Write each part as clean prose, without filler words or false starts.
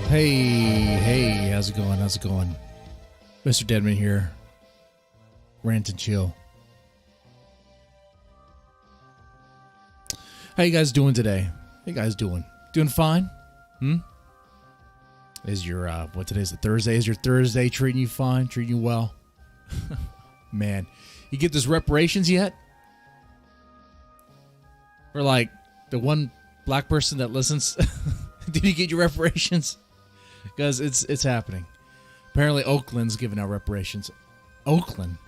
Hey, how's it going? Mr. Deadman here. Rant and chill. How you guys doing today? How you guys doing? Doing fine? Is your, today's the Thursday? Is your Thursday treating you fine? Treating you well? Man, you get this reparations yet? For like the one black person that listens? Did you get your reparations? Because it's happening. Apparently Oakland's giving out reparations. Oakland?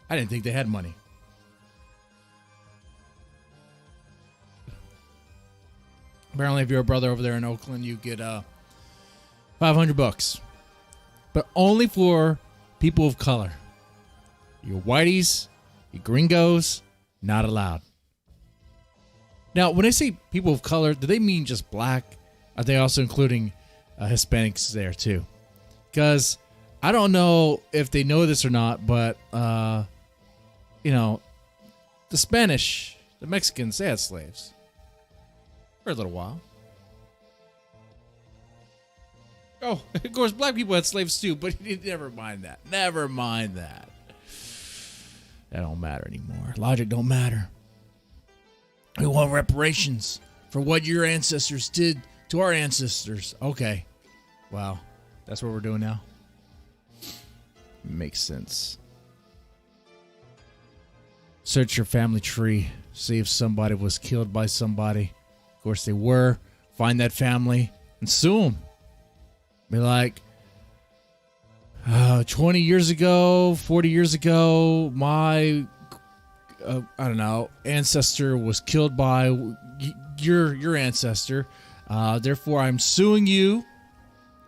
I didn't think they had money. Apparently if you're a brother over there in Oakland, you get $500. But only for people of color. Your whiteys, your gringos, not allowed. Now, when I say people of color, do they mean just black? Are they also including Hispanics there too? Because I don't know if they know this or not, but you know, the Spanish, the Mexicans, they had slaves for a little while. Oh, of course, black people had slaves too, but never mind that. Never mind that. That don't matter anymore. Logic don't matter. We want reparations for what your ancestors did to our ancestors. Okay. Wow. That's what we're doing now. Makes sense. Search your family tree. See if somebody was killed by somebody. Of course they were. Find that family and sue them. Be like, 20 years ago, 40 years ago, my, I don't know, ancestor was killed by your ancestor. Therefore, I'm suing you,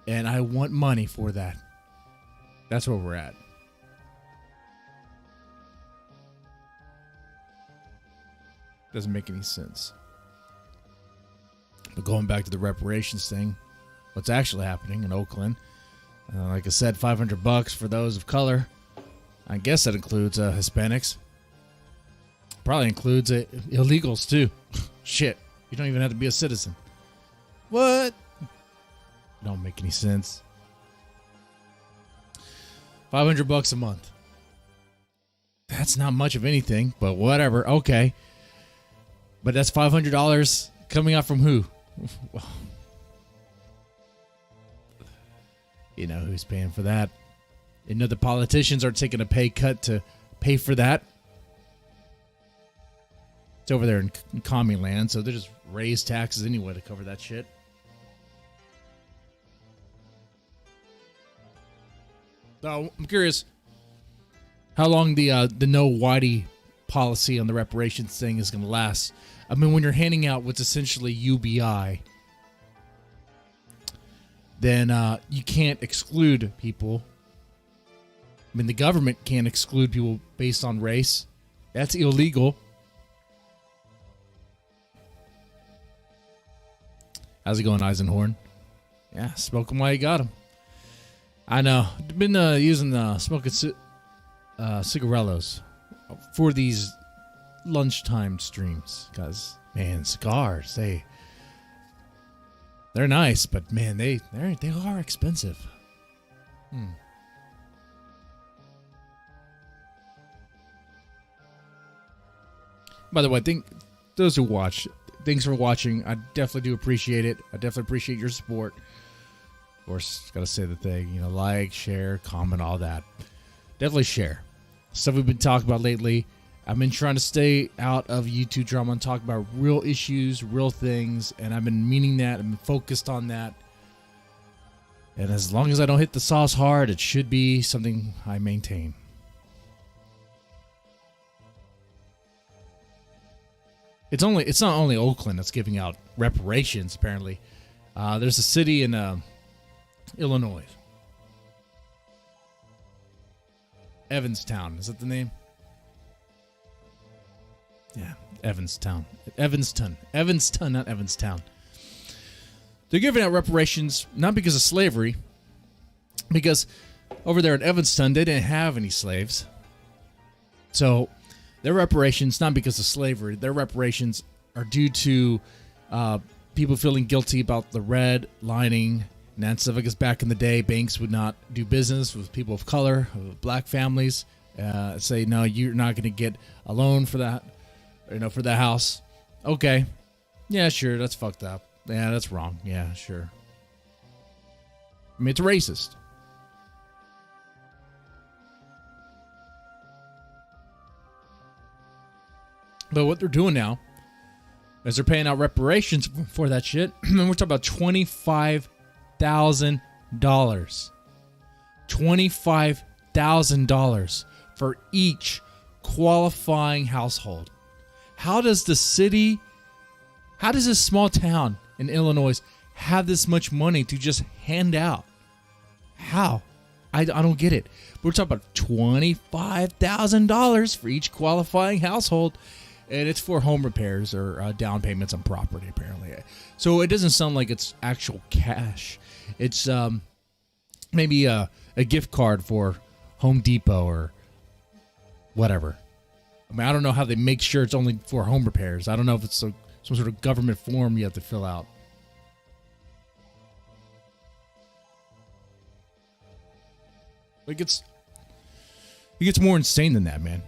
and I want money for that. That's where we're at. Doesn't make any sense. But going back to the reparations thing, what's actually happening in Oakland? Like I said, $500 for those of color. I guess that includes Hispanics. Probably includes illegals too. Shit, you don't even have to be a citizen. What? Don't make any sense. $500 a month. That's not much of anything, but whatever. Okay. But that's $500 coming out from who? You know who's paying for that. You know the politicians are taking a pay cut to pay for that. It's over there in commie land, so they just raise taxes anyway to cover that shit. So I'm curious how long the no whitey policy on the reparations thing is going to last. I mean, when you're handing out what's essentially UBI, then you can't exclude people. I mean, the government can't exclude people based on race. That's illegal. How's it going, Eisenhorn? Yeah, smoke 'em while you got 'em. I know. I've been using smoking cigarillos for these lunchtime streams because, man, cigars, they're nice, but man, they are expensive. By the way, those who watch, thanks for watching. I definitely do appreciate it. I definitely appreciate your support. Of course, gotta say the thing, you know, like, share, comment, all that. Definitely share. Stuff we've been talking about lately. I've been trying to stay out of YouTube drama and talk about real issues, real things, and I've been meaning that. I've been focused on that. And as long as I don't hit the sauce hard, it should be something I maintain. It's not only Oakland that's giving out reparations, apparently. There's a city in Illinois. Evanstown. Is that the name? Yeah, Evanstown. Evanston, not Evanstown. They're giving out reparations not because of slavery, because over there in Evanston, they didn't have any slaves. So their reparations, not because of slavery, their reparations are due to people feeling guilty about the redlining. And that's because back in the day, banks would not do business with people of color, with black families. Say, no, you're not going to get a loan for that, for the house. Okay. Yeah, sure. That's fucked up. Yeah, that's wrong. Yeah, sure. I mean, it's racist. But what they're doing now is they're paying out reparations for that shit. And we're talking about $25,000. $25,000 for each qualifying household. How does this small town in Illinois have this much money to just hand out? How? I don't get it. We're talking about $25,000 for each qualifying household. And it's for home repairs or down payments on property, apparently. So it doesn't sound like it's actual cash. It's maybe a gift card for Home Depot or whatever. I mean, I don't know how they make sure it's only for home repairs. I don't know if it's some sort of government form you have to fill out. It gets more insane than that, man.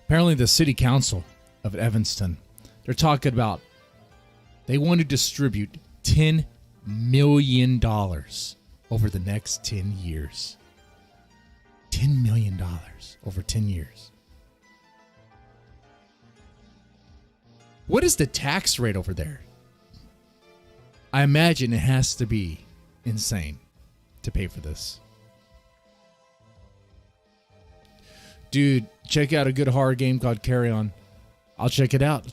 Apparently, the city council of Evanston, they're talking about they want to distribute $10 million over the next 10 years. $10 million over 10 years. What is the tax rate over there? I imagine it has to be insane to pay for this. Dude, check out a good horror game called Carry On. I'll check it out.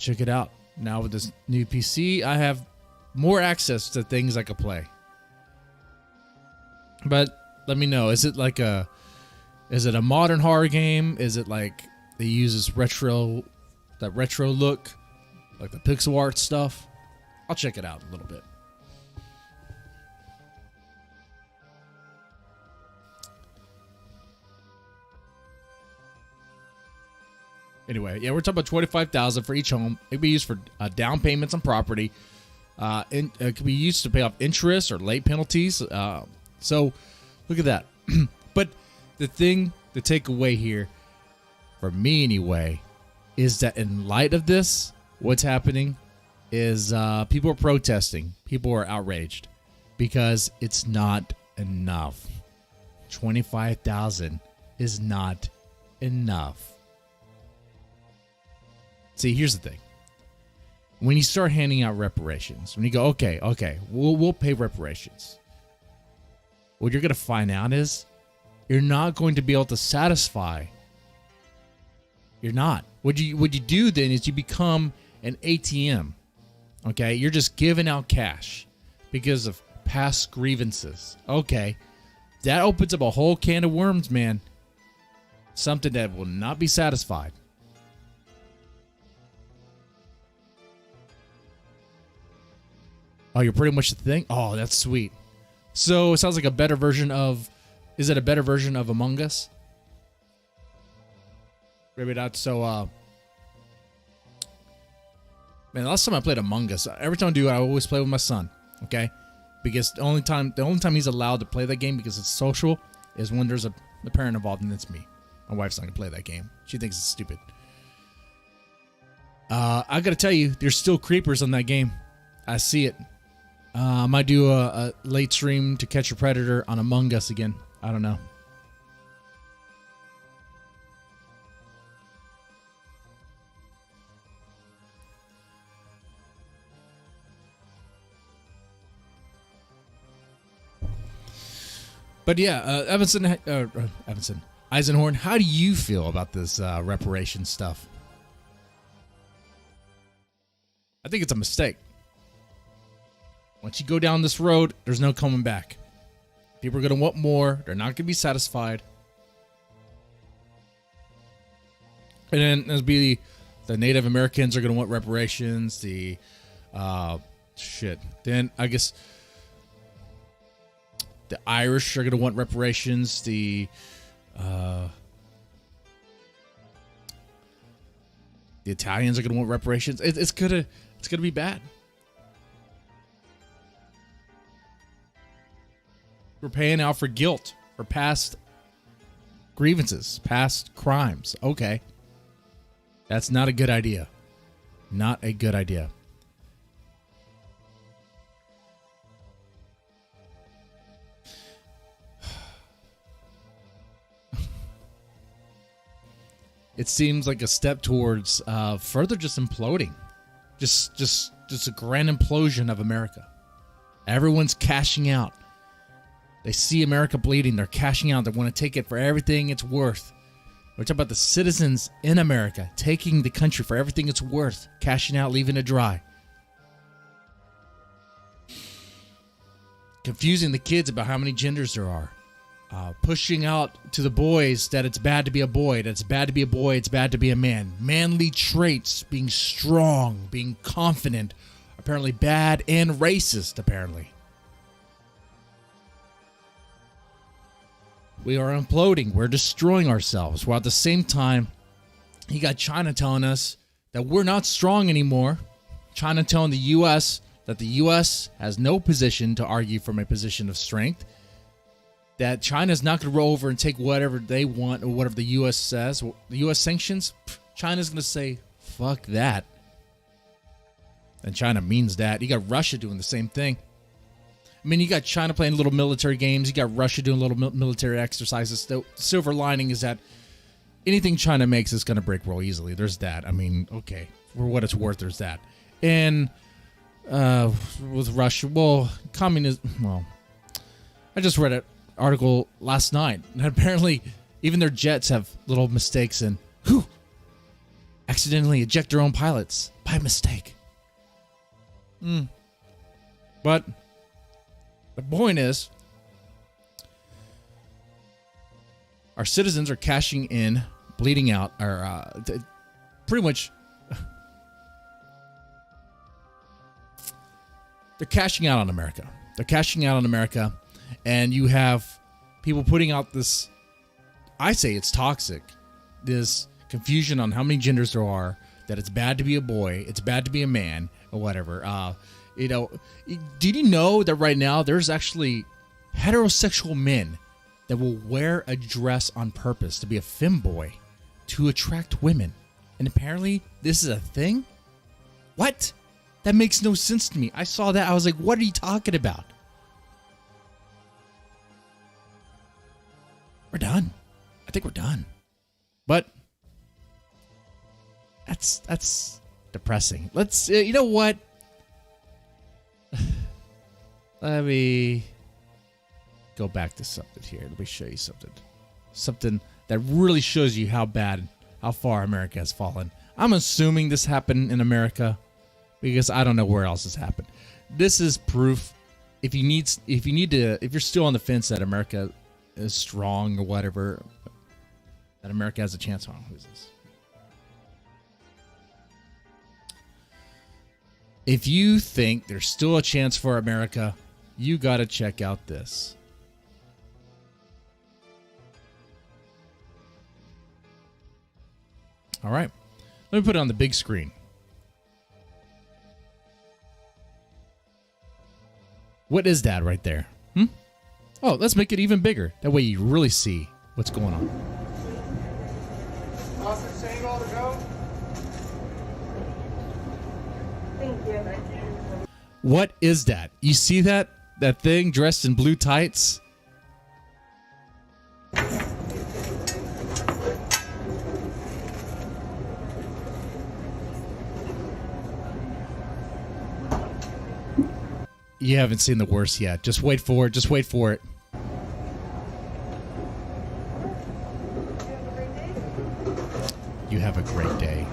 Now with this new PC, I have more access to things I could play. But let me know, is it a modern horror game? Is it like they use that retro look, like the pixel art stuff? I'll check it out a little bit. Anyway, yeah, we're talking about $25,000 for each home. It can be used for down payments on property. It can be used to pay off interest or late penalties. So, look at that. But the takeaway here, for me anyway, is that in light of this, what's happening is people are protesting. People are outraged because it's not enough. $25,000 is not enough. See, here's the thing. When you start handing out reparations, when you go, okay, we'll pay reparations. What you're going to find out is you're not going to be able to satisfy. You're not. What you do then is you become an ATM. Okay? You're just giving out cash because of past grievances. Okay. That opens up a whole can of worms, man. Something that will not be satisfied. Oh, you're pretty much the thing? Oh, that's sweet. So it sounds like a better version of... Is it a better version of Among Us? Maybe not. So, man, the last time I played Among Us, every time I do, I always play with my son. Okay? Because the only time he's allowed to play that game because it's social is when there's a parent involved, and it's me. My wife's not going to play that game. She thinks it's stupid. I got to tell you, there's still creepers on that game. I see it. I might do a late stream to catch a predator on Among Us again. I don't know. But yeah, Eisenhorn, how do you feel about this reparations stuff? I think it's a mistake. Once you go down this road, there's no coming back. People are going to want more. They're not going to be satisfied. And then there'll be the Native Americans are going to want reparations. Then I guess the Irish are going to want reparations. The Italians are going to want reparations. It's gonna be bad. We're paying out for guilt, for past grievances, past crimes. Okay. That's not a good idea. Not a good idea. It seems like a step towards further just imploding. Just a grand implosion of America. Everyone's cashing out. They see America bleeding. They're cashing out. They want to take it for everything it's worth. We're talking about the citizens in America taking the country for everything it's worth, cashing out, leaving it dry. Confusing the kids about how many genders there are. Pushing out to the boys that it's bad to be a boy, that it's bad to be a boy, it's bad to be a man. Manly traits, being strong, being confident, apparently bad and racist, apparently. We are imploding. We're destroying ourselves. While at the same time, you got China telling us that we're not strong anymore. China telling the U.S. that the U.S. has no position to argue from a position of strength. That China's not going to roll over and take whatever they want or whatever the U.S. says. The U.S. sanctions, China's going to say, fuck that. And China means that. You got Russia doing the same thing. I mean, you got China playing little military games. You got Russia doing little military exercises. The silver lining is that anything China makes is going to break real easily. There's that. I mean, okay, for what it's worth, there's that. And with Russia, I just read an article last night, and apparently even their jets have little mistakes and accidentally eject their own pilots by mistake. But the point is, our citizens are cashing in, bleeding out, pretty much. They're cashing out on America. They're cashing out on America, and you have people putting out this, I say it's toxic, this confusion on how many genders there are, that it's bad to be a boy, it's bad to be a man, or whatever. Did you know that right now there's actually heterosexual men that will wear a dress on purpose to be a femboy to attract women? And apparently this is a thing? What? That makes no sense to me. I saw that. I was like, what are you talking about? We're done. I think we're done. But that's depressing. Let's, you know what? Let me go back to something here. Let me show you something. Something that really shows you how far America has fallen. I'm assuming this happened in America because I don't know where else has happened. This is proof. If you're still on the fence that America is strong or whatever, that America has a chance on. Who's this? If you think there's still a chance for America, you got to check out this. All right. Let me put it on the big screen. What is that right there? Oh, let's make it even bigger. That way you really see what's going on. Austin, saying all to go? Thank you. What is that? You see that? That thing dressed in blue tights? You haven't seen the worst yet. Just wait for it. Just wait for it. You have a great day.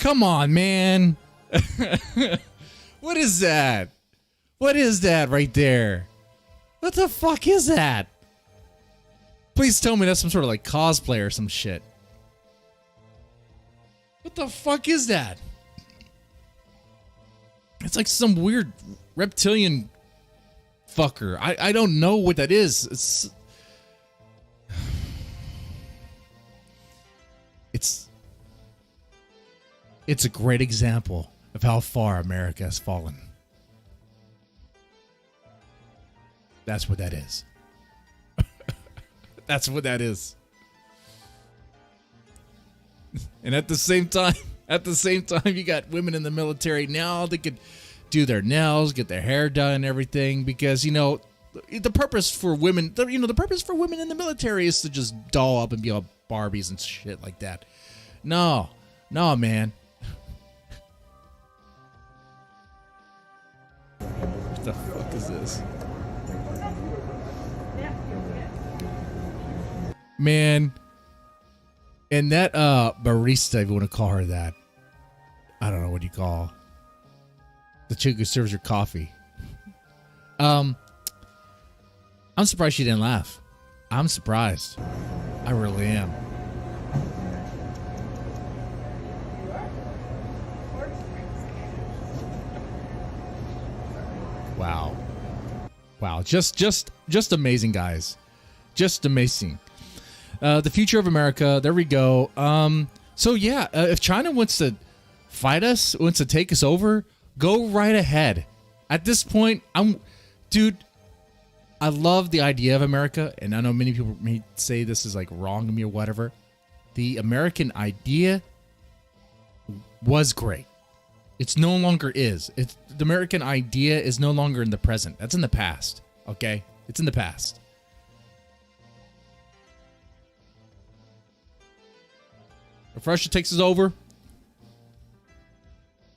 Come on, man. What is that? What is that right there? What the fuck is that? Please tell me that's some sort of like cosplay or some shit. What the fuck is that? It's like some weird reptilian fucker. I don't know what that is. It's a great example of how far America has fallen. That's what that is. That's what that is. And at the same time, you got women in the military now. They could do their nails, get their hair done, and everything, because the purpose for women, the purpose for women in the military is to just doll up and be all Barbies and shit like that. No, man. What the fuck is this? Man, and that barista, if you want to call her that, I don't know what you call the chick who serves your coffee. I'm surprised she didn't laugh. I'm surprised. I really am. Wow. Just amazing, guys. Just amazing. The future of America. There we go. So yeah, if China wants to fight us, wants to take us over, go right ahead. At this point, dude, I love the idea of America, and I know many people may say this is like wrong to me or whatever. The American idea was great. It's no longer is. The American idea is no longer in the present. That's in the past. Okay? It's in the past. If Russia takes us over,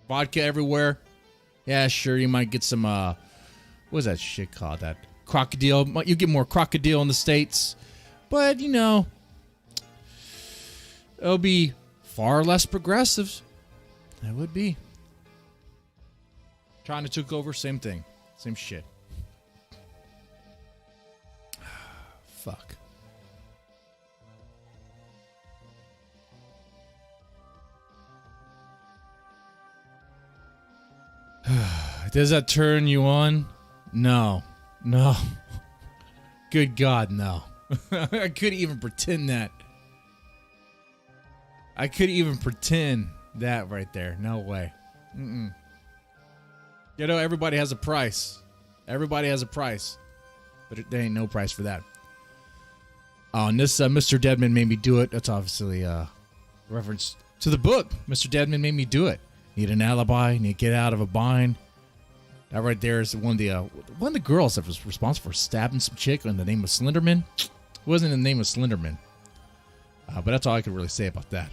vodka everywhere. Yeah, sure, you might get some, what is that shit called? That crocodile. You get more crocodile in the States. But, it'll be far less progressive. That would be. China took over, same thing. Same shit. Fuck. Does that turn you on? No. Good God, no. I couldn't even pretend that. I couldn't even pretend that right there. No way. Everybody has a price. Everybody has a price. But there ain't no price for that. Oh, and this Mr. Deadman made me do it. That's obviously a reference to the book. Mr. Deadman made me do it. Need an alibi. Need to get out of a bind. That right there is one of the girls that was responsible for stabbing some chick in the name of Slenderman. It wasn't in the name of Slenderman. But that's all I could really say about that.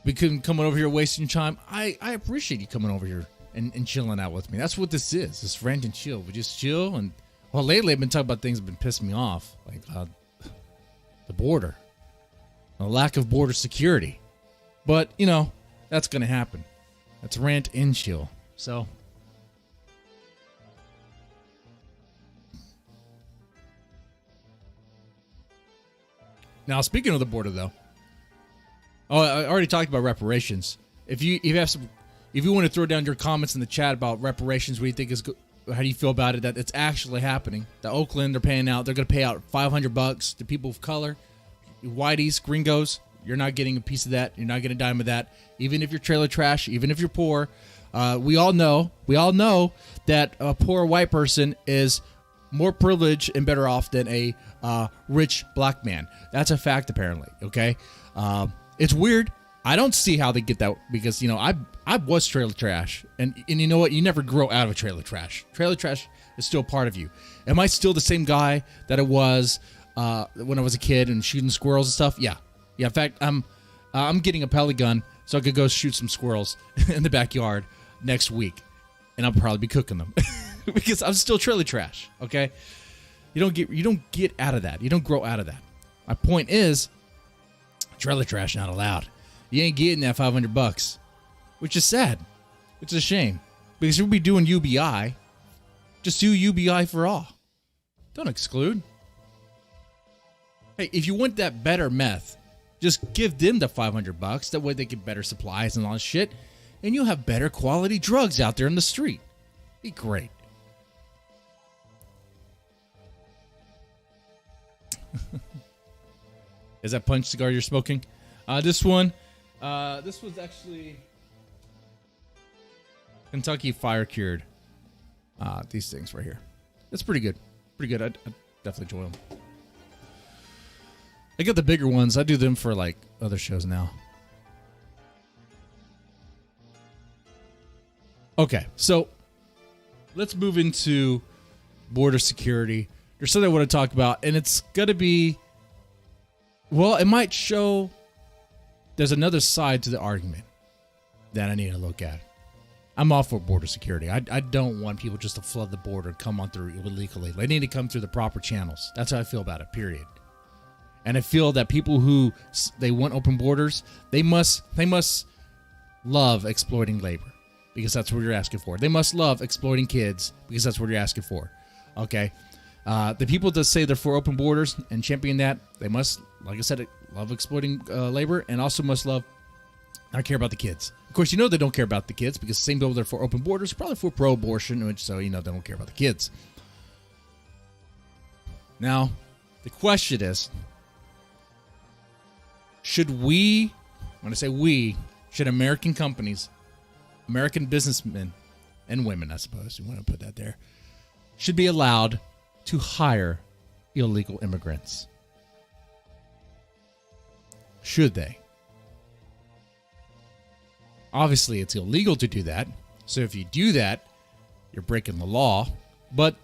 We couldn't come over here wasting your time. I appreciate you coming over here and chilling out with me. That's what this is. This rant and chill. We just chill. And well, lately I've been talking about things that have been pissing me off, like the border, the lack of border security. But that's gonna happen. That's rant and chill. So. Now, speaking of the border, though. Oh, I already talked about reparations. If you want to throw down your comments in the chat about reparations, what do you think is good? How do you feel about it? That it's actually happening. The Oakland, they're paying out. They're going to pay out $500 to people of color, whiteys, gringos. You're not getting a piece of that. You're not getting a dime of that. Even if you're trailer trash, even if you're poor, we all know that a poor white person is more privileged and better off than a rich black man. That's a fact, apparently. Okay. It's weird. I don't see how they get that because, I was trailer trash. And you know what? You never grow out of trailer trash. Trailer trash is still part of you. Am I still the same guy that I was when I was a kid and shooting squirrels and stuff? Yeah. In fact, I'm getting a pellet gun so I could go shoot some squirrels in the backyard next week. And I'll probably be cooking them because I'm still trailer trash. Okay. You don't get out of that. You don't grow out of that. My point is, trailer trash not allowed. You ain't getting that $500, which is sad. It's a shame because you'll be doing UBI. Just do UBI for all. Don't exclude. Hey, if you want that better meth, just give them the $500. That way they get better supplies and all that shit, and you'll have better quality drugs out there in the street. Be great. Is that punch cigar you're smoking? This was actually Kentucky Fire Cured. These things right here. It's pretty good. Pretty good. I definitely enjoy them. I get the bigger ones. I do them for like other shows now. Okay, so let's move into border security. There's something I want to talk about, and it's going to be, well, it might show there's another side to the argument that I need to look at. I'm all for border security. I don't want people just to flood the border and come on through illegally. They need to come through the proper channels. That's how I feel about it, period. And I feel that people who they want open borders, they must love exploiting labor because that's what you're asking for. They must love exploiting kids because that's what you're asking for. Okay? The people that say they're for open borders and champion that, they must, like I said, love exploiting labor and also must love not care about the kids. Of course, you know they don't care about the kids because the same people that are for open borders are probably for pro-abortion, which so you know they don't care about the kids. Now, the question is, should we, when I say we, should American companies, American businessmen and women, I suppose, you want to put that there, should be allowed to hire illegal immigrants? Should they? Obviously, it's illegal to do that. So if you do that, you're breaking the law. But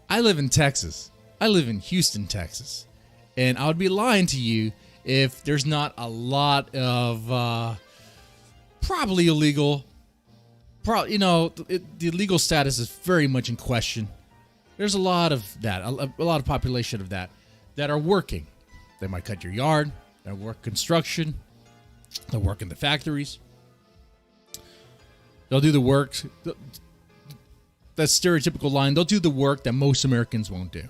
I live in Texas. I live in Houston, Texas. And I would be lying to you if there's not a lot of probably illegal. The legal status is very much in question. There's a lot of that, a lot of population of that are working. They might cut your yard. They work construction. They work in the factories. They'll do the work. That stereotypical line. They'll do the work that most Americans won't do.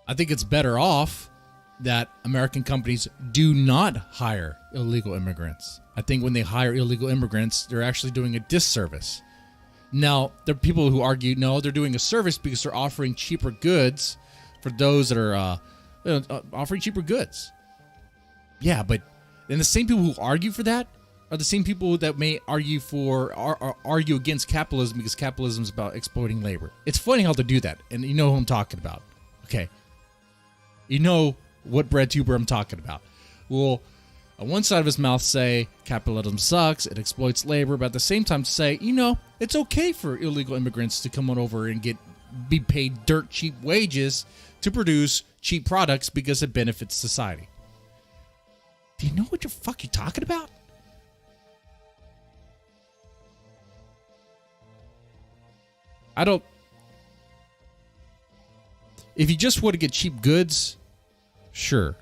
I think it's better off that American companies do not hire illegal immigrants. I think when they hire illegal immigrants, they're actually doing a disservice. Now, there are people who argue, no, they're doing a service because they're offering cheaper goods for those that are offering cheaper goods. Yeah, but then the same people who argue for that are the same people that may argue argue against capitalism because capitalism is about exploiting labor. It's funny how they do that, and you know who I'm talking about. Okay. You know what bread tuber I'm talking about. Well, on one side of his mouth say capitalism sucks, it exploits labor, but at the same time say, it's okay for illegal immigrants to come on over and be paid dirt cheap wages to produce cheap products because it benefits society. Do you know what the fuck you're talking about? I don't. If you just want to get cheap goods, sure.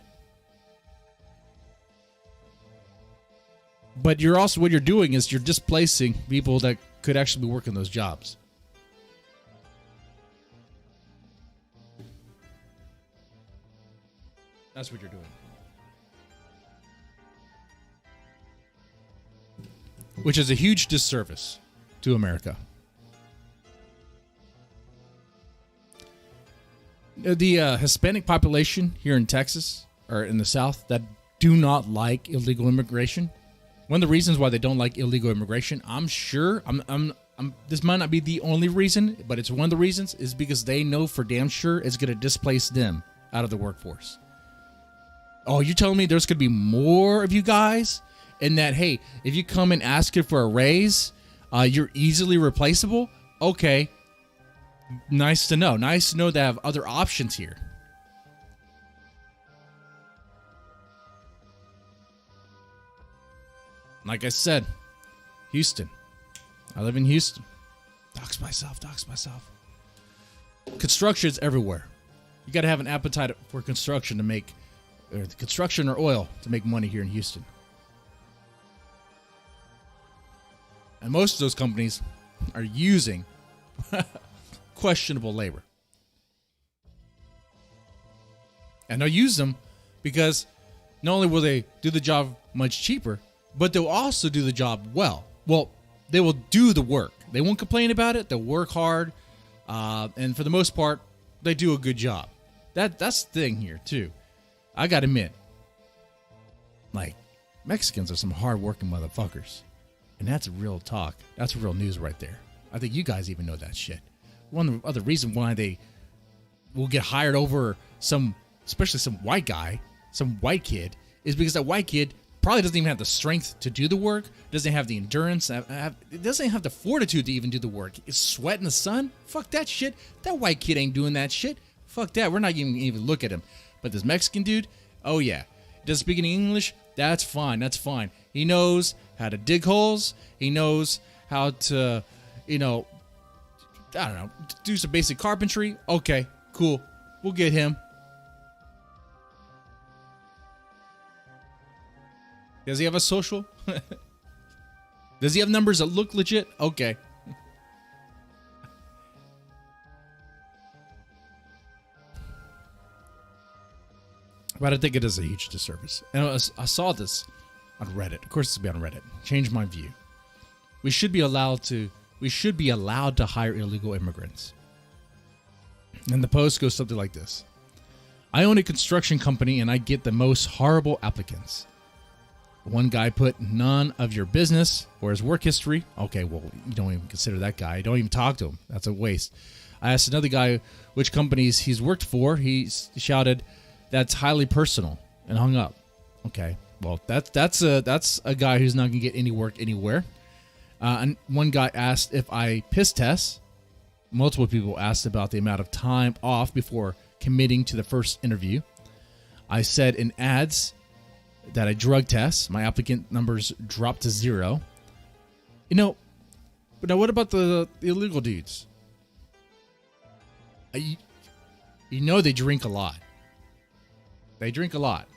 But what you're doing is you're displacing people that could actually be working those jobs. That's what you're doing. Which is a huge disservice to America. The Hispanic population here in Texas or in the South that do not like illegal immigration. One of the reasons why they don't like illegal immigration, I'm sure, this might not be the only reason, but it's one of the reasons, is because they know for damn sure it's going to displace them out of the workforce. Oh, you're telling me there's going to be more of you guys? And that, hey, if you come and ask it for a raise, you're easily replaceable? Okay. Nice to know. Nice to know they have other options here. Like I said, Houston. I live in Houston. Dox myself. Construction's everywhere. You got to have an appetite for construction to make, or construction or oil to make money here in Houston. And most of those companies are using questionable labor. And they'll use them because not only will they do the job much cheaper, but they'll also do the job well. Well, they will do the work. They won't complain about it. They'll work hard. And for the most part, they do a good job. That's the thing here, too. I got to admit, like, Mexicans are some hard-working motherfuckers. And that's real talk. That's real news right there. I think you guys even know that shit. One of the other reasons why they will get hired over some, especially some white guy, some white kid, is because that white kid probably doesn't even have the strength to do the work, doesn't have the endurance, it doesn't have the fortitude to even do the work. It's sweat in the sun? Fuck that shit. That white kid ain't doing that shit. Fuck that. We're not even look at him. But this Mexican dude, oh yeah. Doesn't speak any English? That's fine. That's fine. He knows how to dig holes. He knows how to, I don't know, do some basic carpentry. Okay, cool. We'll get him. Does he have a social? Does he have numbers that look legit? Okay. But I think it is a huge disservice. And I saw this on Reddit. Of course, it's going to be on Reddit. Changed my view. We should be allowed to hire illegal immigrants. And the post goes something like this. I own a construction company and I get the most horrible applicants. One guy put none of your business or his work history. Okay, well, you don't even consider that guy. Don't even talk to him. That's a waste. I asked another guy which companies he's worked for. He shouted, "That's highly personal," and hung up. Okay, well, that's a guy who's not going to get any work anywhere. And one guy asked if I piss test. Multiple people asked about the amount of time off before committing to the first interview. I said in ads that I drug test. My applicant numbers dropped to 0. But now what about the illegal dudes? They drink a lot. They drink a lot.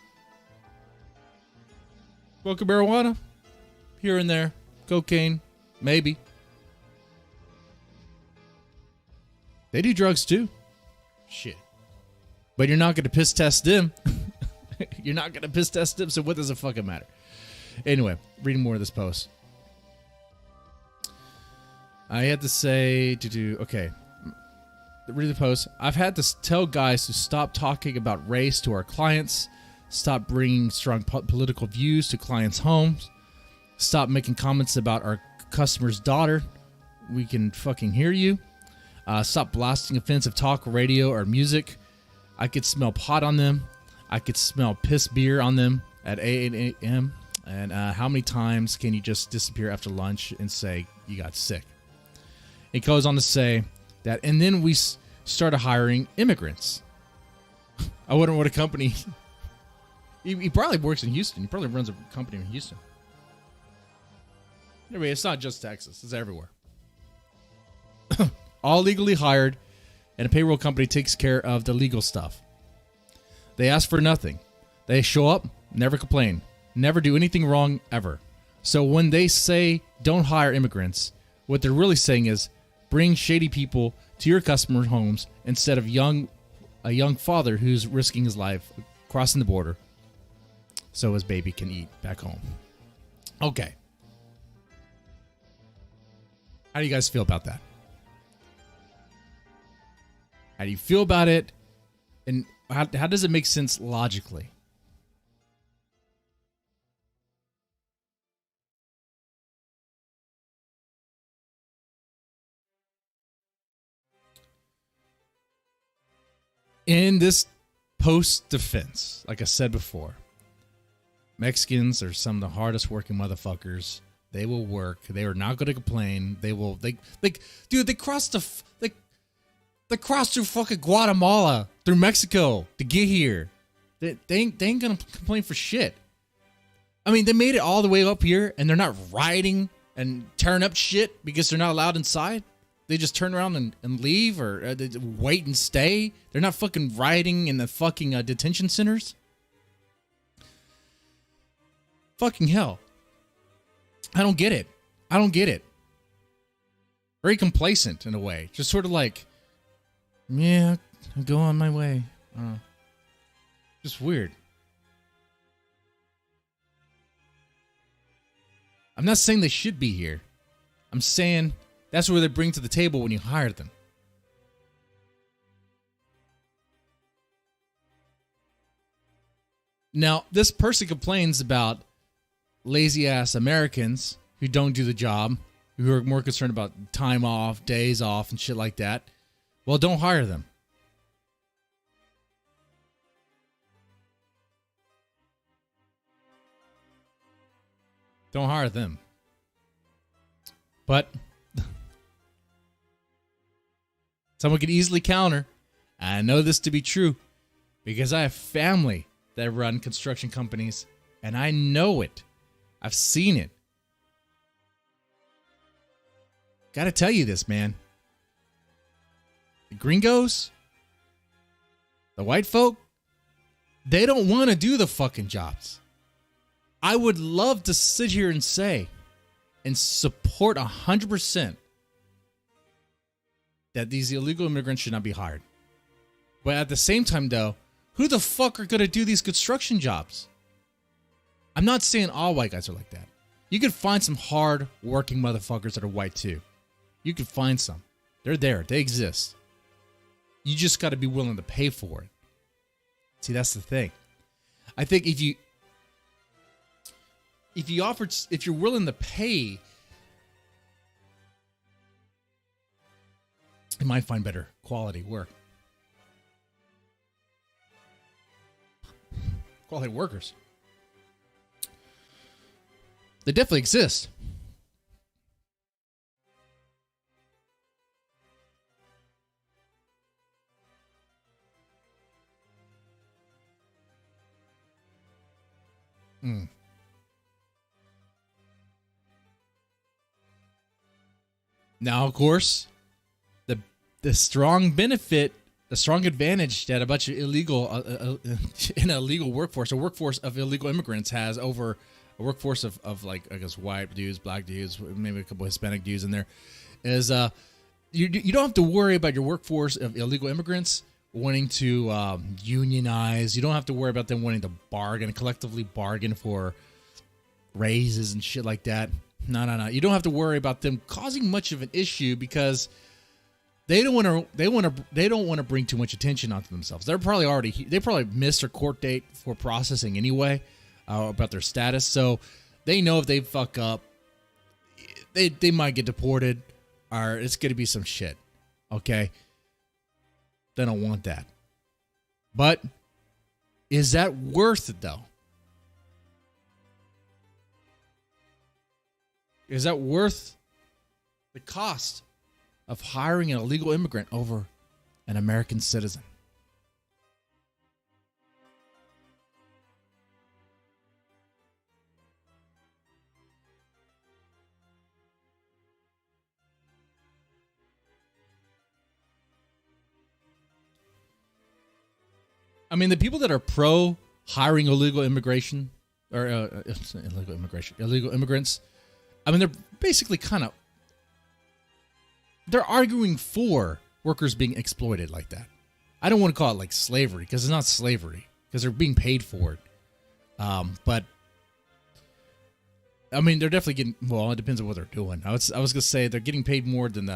Smoke marijuana, here and there. Cocaine, maybe. They do drugs too. Shit. But you're not going to piss test them. You're not going to piss test them, so what does it fucking matter? Anyway, reading more of this post. I had to say okay. Read the post. I've had to tell guys to stop talking about race to our clients, stop bringing strong political views to clients' homes, stop making comments about our customer's daughter. We can fucking hear you. Stop blasting offensive talk radio or music. I could smell pot on them. I could smell piss beer on them at 8 a.m. And how many times can you just disappear after lunch and say you got sick? It goes on to say that, and then we started hiring immigrants. I wonder what a company... he probably works in Houston. He probably runs a company in Houston. Anyway, it's not just Texas. It's everywhere. All legally hired, and a payroll company takes care of the legal stuff. They ask for nothing. They show up, never complain, never do anything wrong ever. So when they say don't hire immigrants, what they're really saying is bring shady people to your customer homes instead of a young father who's risking his life crossing the border so his baby can eat back home. Okay. How do you guys feel about that? How do you feel about it? And how does it make sense logically? In this post-defense, like I said before, Mexicans are some of the hardest working motherfuckers. They will work. They are not going to complain. They crossed they crossed through fucking Guatemala, through Mexico to get here. They ain't going to complain for shit. I mean, they made it all the way up here, and they're not rioting and tearing up shit because they're not allowed inside. They just turn around and leave, or they wait and stay. They're not fucking rioting in the fucking detention centers. Fucking hell. I don't get it. I don't get it. Very complacent in a way. Just sort of like, yeah, I'll go on my way. Just weird. I'm not saying they should be here. I'm saying that's what they bring to the table when you hire them. Now, this person complains about lazy ass Americans who don't do the job, who are more concerned about time off, days off, and shit like that. Well, don't hire them. Don't hire them. But someone could easily counter, I know this to be true because I have family that run construction companies, and I know it. I've seen it. Gotta tell you this, man. The gringos, the white folk, they don't want to do the fucking jobs. I would love to sit here and say and support 100% that these illegal immigrants should not be hired. But at the same time, though, who the fuck are going to do these construction jobs? I'm not saying all white guys are like that. You can find some hard working motherfuckers that are white too. You can find some. They're there. They exist. You just got to be willing to pay for it. See, that's the thing. I think if you're willing to pay, you might find better quality work. Quality workers. They definitely exist. Now, of course, the strong benefit, the strong advantage that a bunch of in a legal workforce, a workforce of illegal immigrants has over a workforce of like, I guess, white dudes, black dudes, maybe a couple of Hispanic dudes in there, is you don't have to worry about your workforce of illegal immigrants wanting to unionize. You don't have to worry about them wanting to collectively bargain for raises and shit like that. No. You don't have to worry about them causing much of an issue because they don't want to bring too much attention onto themselves. They probably missed their court date for processing anyway about their status. So they know if they fuck up, they might get deported or it's going to be some shit. Okay. They don't want that. But is that worth it though? Is that worth the cost of hiring an illegal immigrant over an American citizen? I mean, the people that are pro hiring illegal immigration or illegal immigrants, I mean, they're basically they're arguing for workers being exploited like that. I don't want to call it like slavery because it's not slavery because they're being paid for it. But I mean, they're definitely getting, well, it depends on what they're doing. I was going to say they're getting paid more than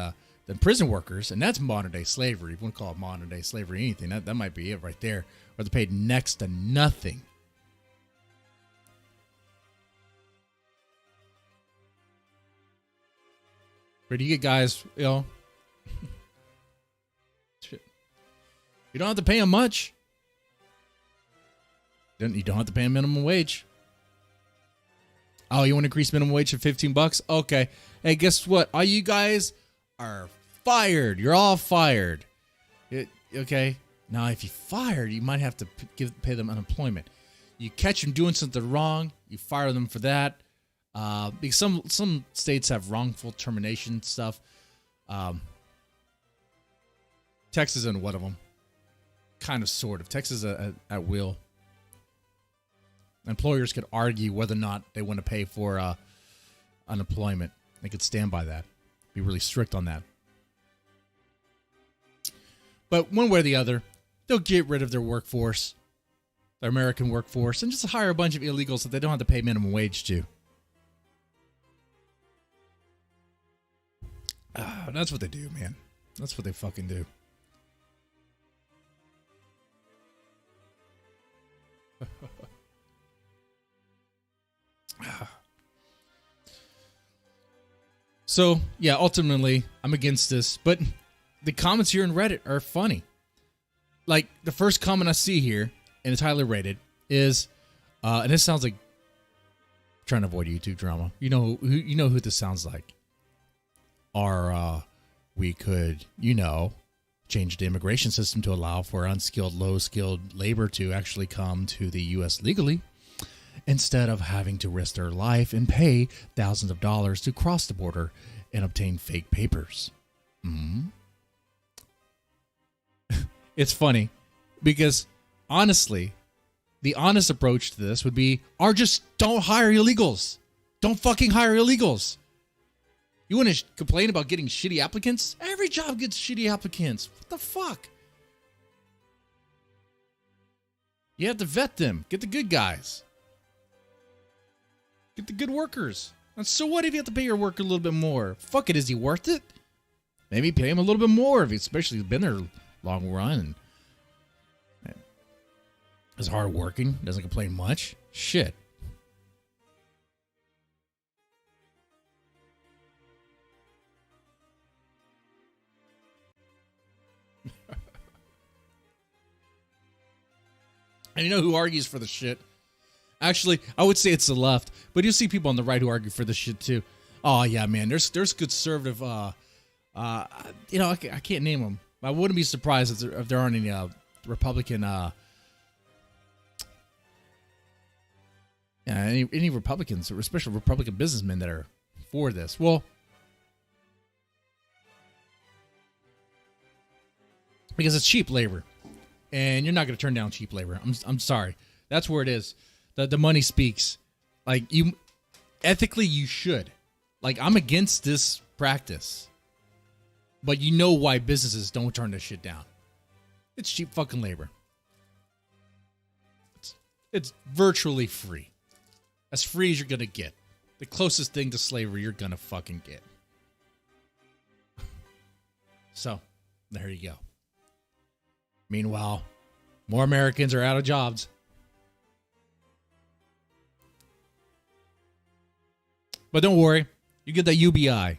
prison workers, and that's modern day slavery. If you want to call it modern day slavery anything, that might be it right there. Or they're paid next to nothing. But you get guys, you don't have to pay them much. You don't have to pay them minimum wage. Oh, you want to increase minimum wage to $15? Okay. Hey, guess what? All you guys are fired. You're all fired. Okay. Now, if you fired, you might have to pay them unemployment. You catch them doing something wrong, you fire them for that. Because some states have wrongful termination stuff. Texas isn't one of them. Kind of, sort of. Texas at will. Employers could argue whether or not they want to pay for unemployment. They could stand by that. Be really strict on that. But one way or the other, they'll get rid of their workforce, their American workforce, and just hire a bunch of illegals that they don't have to pay minimum wage to. That's what they do, man. That's what they fucking do. So, yeah, ultimately, I'm against this. But the comments here in Reddit are funny. Like, the first comment I see here, and it's highly rated, is, and this sounds like, trying to avoid YouTube drama. You know who this sounds like. We could, change the immigration system to allow for unskilled, low-skilled labor to actually come to the U.S. legally, instead of having to risk their life and pay thousands of dollars to cross the border and obtain fake papers. It's funny because, honestly, the honest approach to this would be, just don't hire illegals. Don't fucking hire illegals. You want to complain about getting shitty applicants? Every job gets shitty applicants. What the fuck? You have to vet them. Get the good guys. Get the good workers. And so what if you have to pay your worker a little bit more? Fuck it, is he worth it? Maybe pay him a little bit more if he's especially been there a long run and is hardworking, doesn't complain much. Shit. And you know who argues for the shit? Actually, I would say it's the left, but you'll see people on the right who argue for this shit too. Oh yeah, man, there's conservative. I can't name them. I wouldn't be surprised if there aren't any Republican. Any Republicans, or especially Republican businessmen that are for this. Well, because it's cheap labor. And you're not going to turn down cheap labor. I'm sorry. That's where it is. The money speaks. Like, ethically, you should. Like, I'm against this practice. But you know why businesses don't turn this shit down. It's cheap fucking labor. It's virtually free. As free as you're going to get. The closest thing to slavery you're going to fucking get. So, there you go. Meanwhile, more Americans are out of jobs. But don't worry, you get that UBI.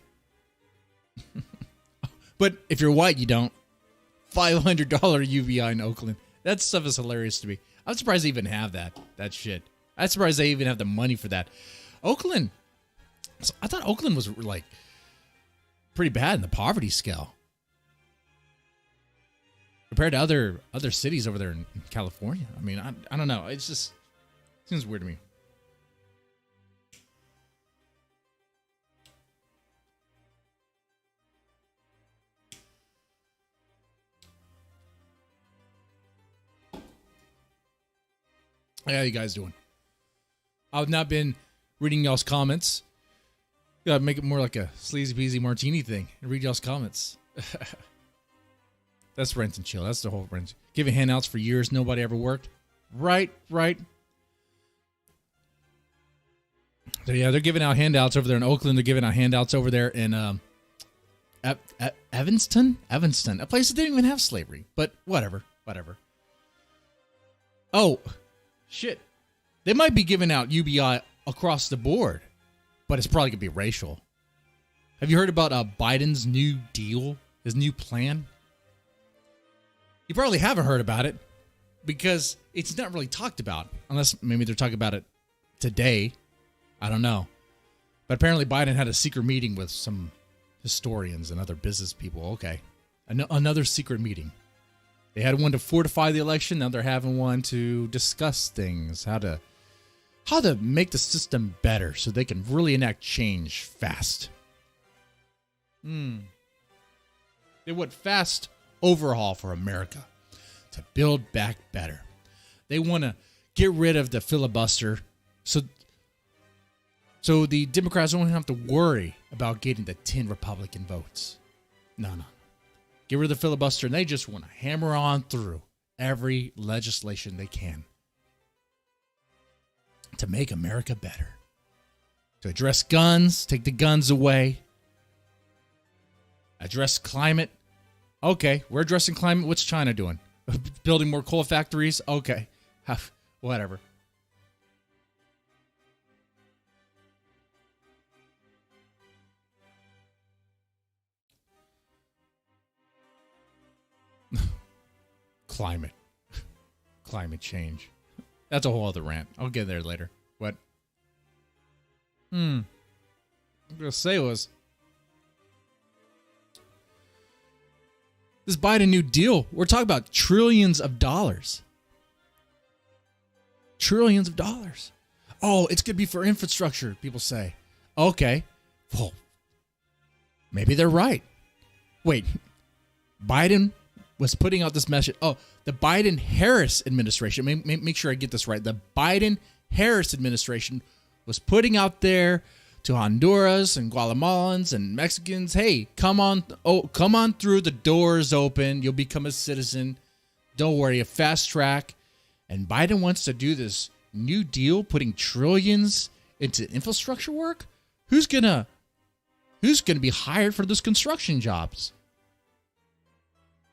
But if you're white, you don't. $500 UBI in Oakland. That stuff is hilarious to me. I'm surprised they even have that shit. I'm surprised they even have the money for that. Oakland, I thought Oakland was like pretty bad in the poverty scale. Compared to other cities over there in California. I mean, I don't know. It's just seems weird to me. How you guys doing? I've not been reading y'all's comments. Gotta make it more like a sleazy peasy martini thing and read y'all's comments. That's rent and chill. That's the whole rent. Giving handouts for years, nobody ever worked. Right. So yeah, they're giving out handouts over there in Oakland. They're giving out handouts over there in Evanston, a place that didn't even have slavery. But whatever. Oh, shit. They might be giving out UBI across the board, but it's probably gonna be racial. Have you heard about Biden's new deal, his new plan? You probably haven't heard about it because it's not really talked about, unless maybe they're talking about it today. I don't know. But apparently Biden had a secret meeting with some historians and other business people. Okay. Another secret meeting. They had one to fortify the election. Now they're having one to discuss things, how how to make the system better so they can really enact change fast. They want fast overhaul for America to build back better. They want to get rid of the filibuster so the Democrats don't have to worry about getting the 10 Republican votes. No. Get rid of the filibuster, and they just want to hammer on through every legislation they can to make America better. To address guns, take the guns away. Address climate. Okay, we're addressing climate. What's China doing? Building more coal factories? Okay, whatever. Climate change. That's a whole other rant. I'll get there later. What? I'm gonna say was this Biden New Deal. We're talking about trillions of dollars. Trillions of dollars. Oh, it's gonna be for infrastructure. People say. Okay, well, maybe they're right. Wait, Biden was putting out this message. Oh, the Biden-Harris administration. Make sure I get this right. The Biden-Harris administration was putting out there to Honduras and Guatemalans and Mexicans, hey, come on through. The doors open. You'll become a citizen. Don't worry, a fast track. And Biden wants to do this New Deal, putting trillions into infrastructure work. Who's gonna be hired for those construction jobs?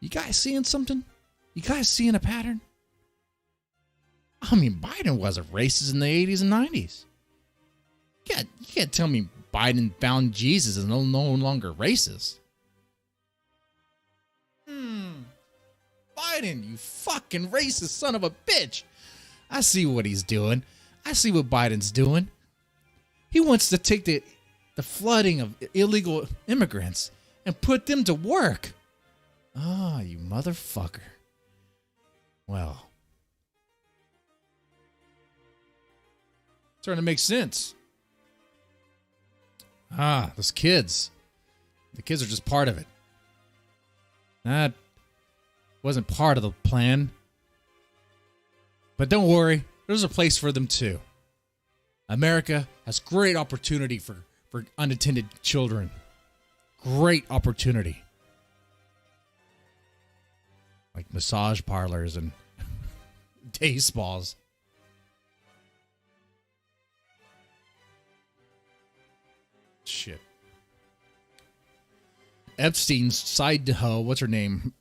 You guys seeing something? You guys seeing a pattern? I mean, Biden wasn't racist in the 80s and 90s. You can't tell me Biden found Jesus is no longer racist. Biden, you fucking racist son of a bitch. I see what he's doing. I see what Biden's doing. He wants to take the flooding of illegal immigrants and put them to work. Ah, you motherfucker. Well, starting to make sense. Those kids. The kids are just part of it. That wasn't part of the plan. But don't worry, there's a place for them too. America has great opportunity for unattended children. Great opportunity. Like massage parlors and day spas. Shit. Epstein's side hoe, what's her name?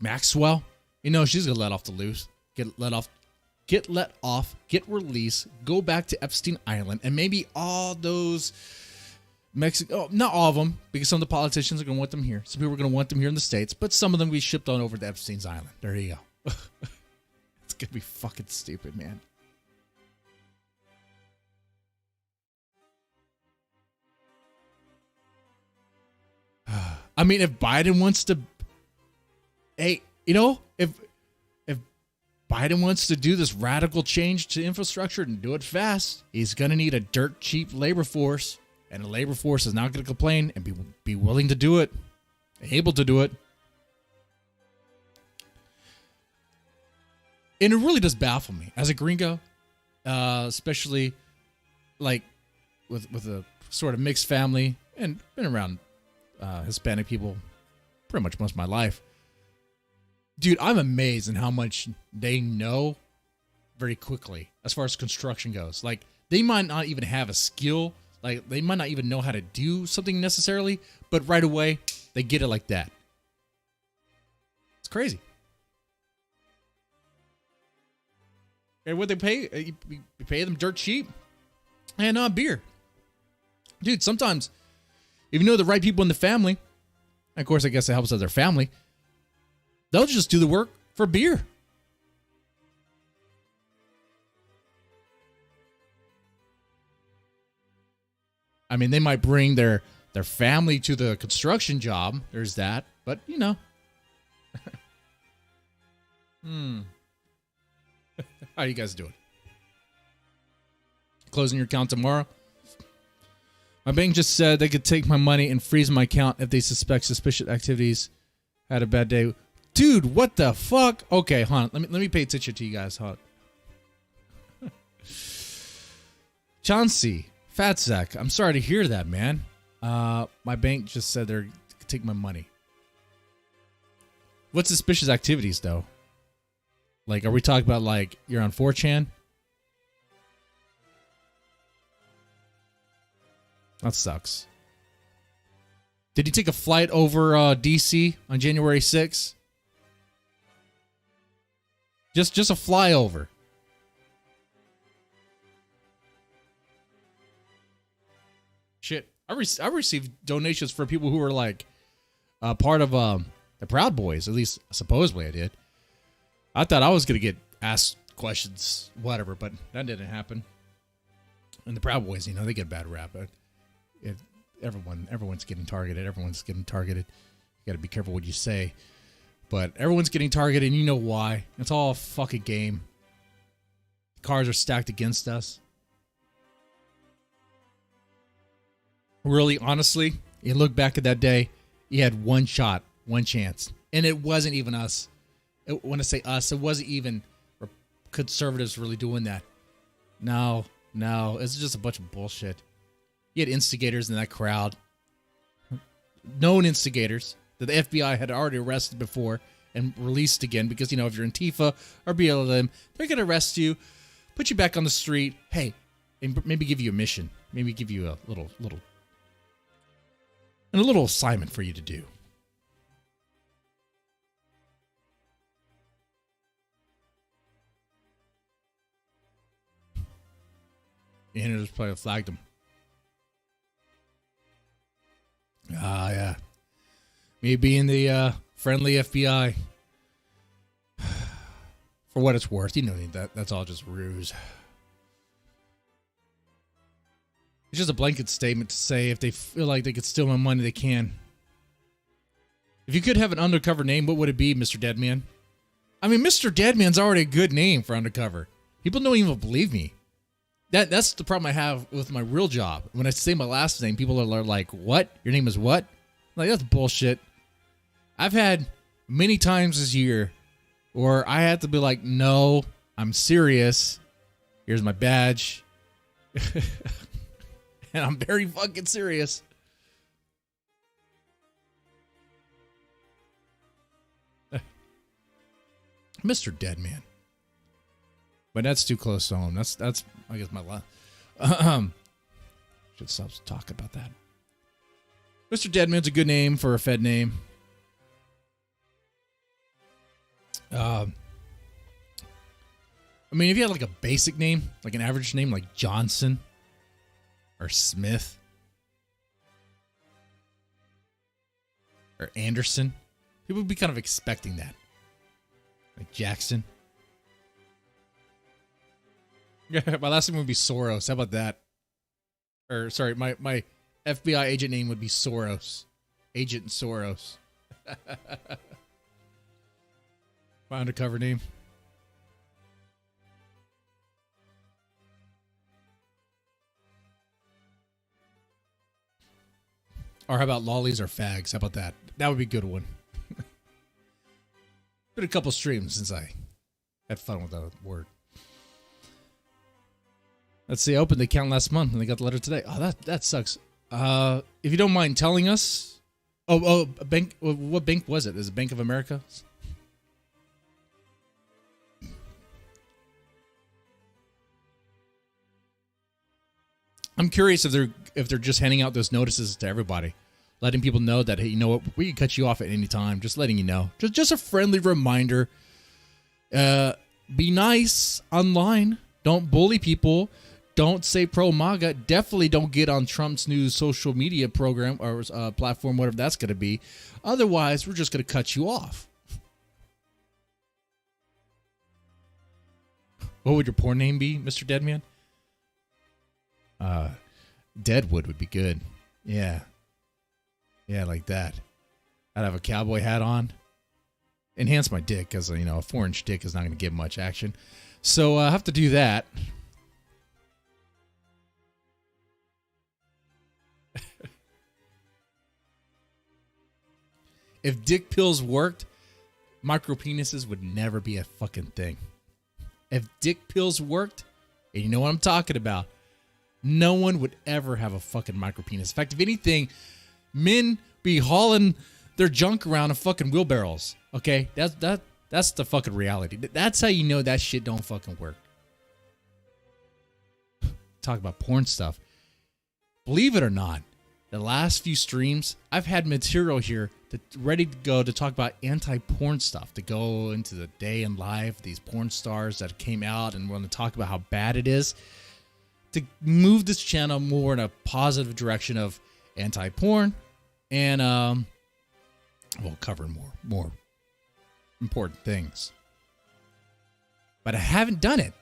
Maxwell. You know, she's gonna let off the loose. Get let off, get released, go back to Epstein Island, and maybe all those not all of them, because some of the politicians are going to want them here. Some people are going to want them here in the States, but some of them we shipped on over to Epstein's Island. There you go. It's going to be fucking stupid, man. I mean, if Biden wants to, if Biden wants to do this radical change to infrastructure and do it fast, he's going to need a dirt cheap labor force. And the labor force is not going to complain and be willing to do it, able to do it. And it really does baffle me as a gringo, especially like with a sort of mixed family and been around Hispanic people pretty much most of my life. Dude, I'm amazed in how much they know very quickly as far as construction goes. Like, they might not even have a skill. Like, they might not even know how to do something necessarily, but right away, they get it like that. It's crazy. And what they pay? You pay them dirt cheap and beer. Dude, sometimes, if you know the right people in the family, and of course, I guess it helps out their family, they'll just do the work for beer. I mean, they might bring their family to the construction job. There's that. But, you know. How you guys doing? closing your account tomorrow. My bank just said they could take my money and freeze my account if they suspect suspicious activities. Had a bad day. Dude, what the fuck? Okay, hold on. Let me pay attention to you guys. Hold on. Chauncey, Fat Sack, I'm sorry to hear that, man. My bank just said they're could take my money. What suspicious activities, though? Like, are we talking about, like, you're on 4chan? That sucks. Did he take a flight over D.C. on January 6th? Just a flyover. Shit. I received donations for people who were, like, part of the Proud Boys. At least, supposedly I did. I thought I was going to get asked questions, whatever, but that didn't happen. And the Proud Boys, you know, they get a bad rap. Everyone's getting targeted. Everyone's getting targeted. You got to be careful what you say. But everyone's getting targeted, and you know why. It's all a fucking game. The cards are stacked against us. Really, honestly, you look back at that day, you had one shot, one chance. And it wasn't even us. When I say us, it wasn't even conservatives really doing that. No, it's just a bunch of bullshit. You had instigators in that crowd. Known instigators that the FBI had already arrested before and released again because, you know, if you're Antifa or BLM, they're going to arrest you, put you back on the street, hey, and maybe give you a mission. Maybe give you a little assignment for you to do. And it just probably flagged them. Ah, yeah. Me being the friendly FBI. For what it's worth, you know that's all just ruse. It's just a blanket statement to say if they feel like they could steal my money, they can. If you could have an undercover name, what would it be, Mr. Deadman? I mean, Mr. Deadman's already a good name for undercover. People don't even believe me. That's the problem I have with my real job. When I say my last name, people are like, what? Your name is what? I'm like, that's bullshit. I've had many times this year where I had to be like, no, I'm serious. Here's my badge. And I'm very fucking serious. Mr. Deadman. But that's too close to home. That's I guess my last. Should stop talking about that. Mr. Deadman's a good name for a Fed name. I mean, if you had like a basic name, like an average name, like Johnson or Smith or Anderson, people would be kind of expecting that. Like Jackson. Yeah, my last name would be Soros. How about that? Or, sorry, my FBI agent name would be Soros. Agent Soros. My undercover name. Or how about lollies or fags? How about that? That would be a good one. Been a couple streams since I had fun with that word. Let's see, I opened the account last month and they got the letter today. Oh, that sucks. If you don't mind telling us. Oh, a bank. What bank was it? Is it Bank of America? I'm curious if they're just handing out those notices to everybody, letting people know that, hey, you know what, we can cut you off at any time. Just letting you know. Just a friendly reminder. Be nice online. Don't bully people. Don't say pro MAGA. Definitely don't get on Trump's new social media program or platform, whatever that's going to be. Otherwise, we're just going to cut you off. What would your porn name be, Mr. Deadman? Deadwood would be good. Yeah. Yeah, like that. I'd have a cowboy hat on. Enhance my dick, because, you know, a 4-inch dick is not going to give much action. So I have to do that. If dick pills worked, micro penises would never be a fucking thing. If dick pills worked, and you know what I'm talking about, no one would ever have a fucking micro penis. In fact, if anything, men be hauling their junk around in fucking wheelbarrows. Okay, that's the fucking reality. That's how you know that shit don't fucking work. Talk about porn stuff. Believe it or not, the last few streams, I've had material here ready to go to talk about anti-porn stuff, to go into the day in life of these porn stars that came out, and we're going to talk about how bad it is, to move this channel more in a positive direction of anti-porn, and we'll cover more important things. But I haven't done it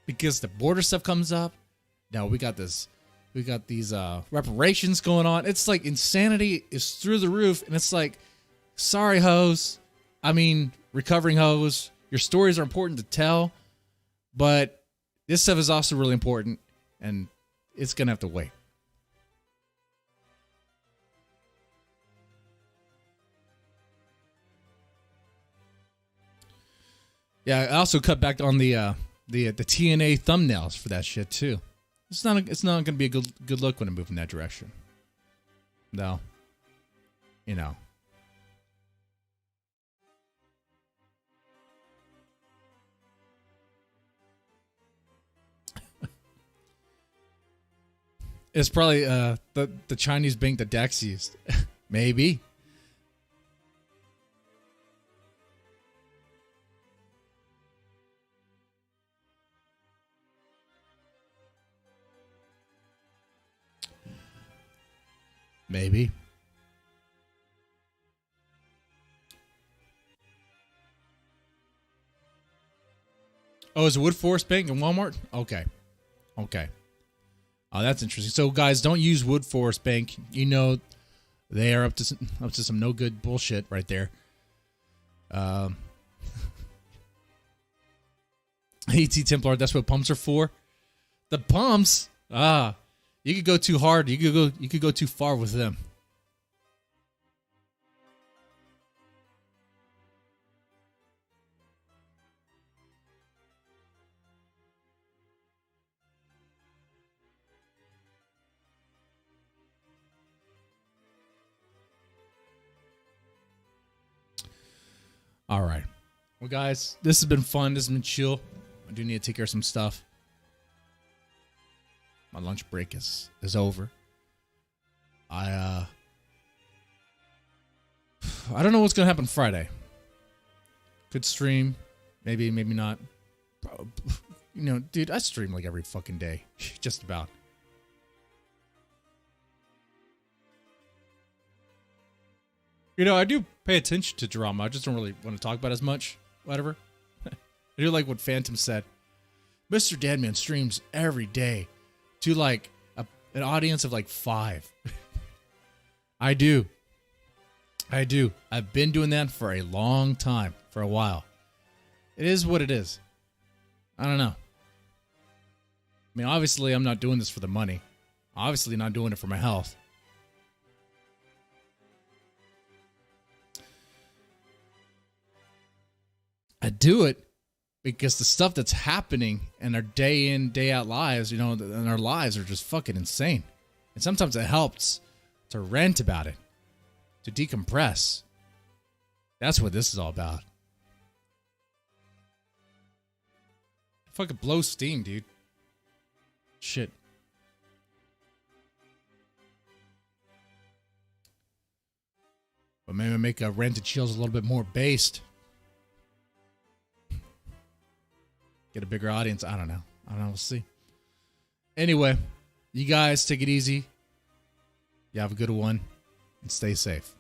because the border stuff comes up. Now we got these reparations going on. It's like insanity is through the roof, and it's like, sorry, hoes. I mean, recovering hoes. Your stories are important to tell, but this stuff is also really important, and it's gonna have to wait. Yeah, I also cut back on the TNA thumbnails for that shit too. It's not going to be a good look when I move in that direction. No. You know. It's probably the Chinese bank that Dex used. Maybe. Maybe. Oh, is it Woodforest Bank in Walmart? Okay. Okay. Oh, that's interesting. So, guys, don't use Woodforest Bank. You know, they are up to some no good bullshit right there. AT Templar, that's what pumps are for. The pumps? You could go too hard. You could go too far with them. All right. Well, guys, this has been fun. This has been chill. I do need to take care of some stuff. My lunch break is over. I don't know what's gonna happen Friday. Could stream, maybe not. You know, dude, I stream like every fucking day, just about. You know, I do pay attention to drama. I just don't really want to talk about it as much. Whatever. I do like what Phantom said. Mr. Deadman streams every day to like an audience of like 5. I do. I've been doing that for a long time, for a while. It is what it is. I don't know. I mean, obviously, I'm not doing this for the money. Obviously, not doing it for my health. I do it because the stuff that's happening in our day in, day out lives, you know, and our lives are just fucking insane. And sometimes it helps to rant about it, to decompress. That's what this is all about. Fucking blow steam, dude. Shit. But maybe make a Ranted Chills a little bit more based. Get a bigger audience. I don't know. We'll see. Anyway, you guys take it easy. You have a good one and stay safe.